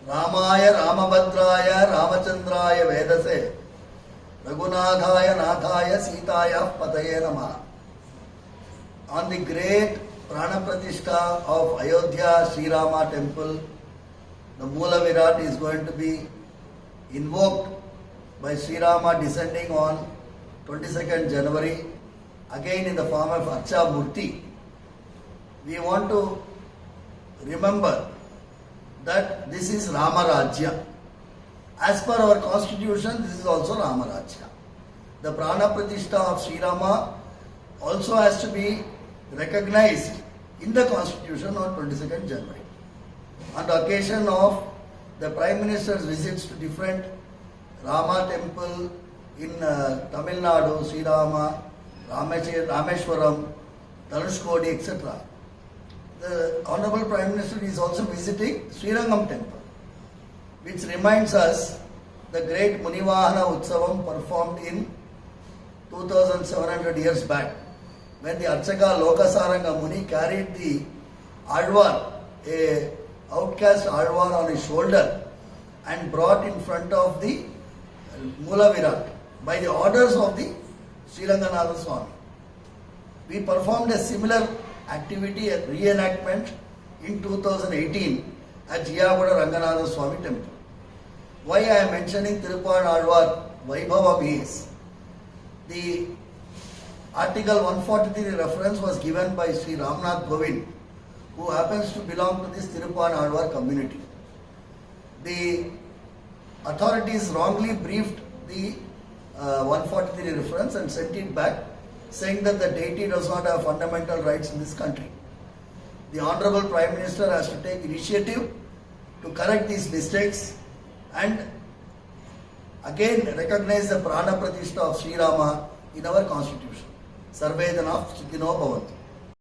रामाय रामभद्राय रामचंद्राय वेदसे रघुनाथाय नाथाय सीताय पतये नमः. On the great Prana Pratishtha of Ayodhya Sri Rama temple, the Moola Virat is going to be invoked by Sri Rama descending on 22nd January, again in the form of Archa Murti. We want to remember that this is Rama Rajya. As per our constitution, this is also Rama Rajya. The Prana Pratishtha of Sri Rama also has to be recognized in the constitution on 22nd January. On the occasion of the Prime Minister's visits to different Rama temple in Tamil Nadu, Sri Rama, Rameshwaram, Dhanushkodi, etc. The Honorable Prime Minister is also visiting Srirangam temple, which reminds us the great Munivahana Utsavam performed in 2700 years back, when the Archaka Lokasaranga Muni carried the Alvar, a outcast Alvar on his shoulder, and brought in front of the Moola Virat by the orders of the Sri Ranganatha Swami. We performed a similar activity at reenactment in 2018 at Jiyagada Ranganatha Swami temple. Why I am mentioning Tiruppan Alvar Vaibhavam is the Article 143 reference was given by Sri Ramnath Govind, who happens to belong to this Tiruppan Alvar community. The authorities wrongly briefed the 143 reference and sent it back, saying that the deity does not have fundamental rights in this country. The Honorable Prime Minister has to take initiative to correct these mistakes and again recognize the Prana Pratishtha of Sri Rama in our constitution. Sarvedana Sukhino Bhavantu.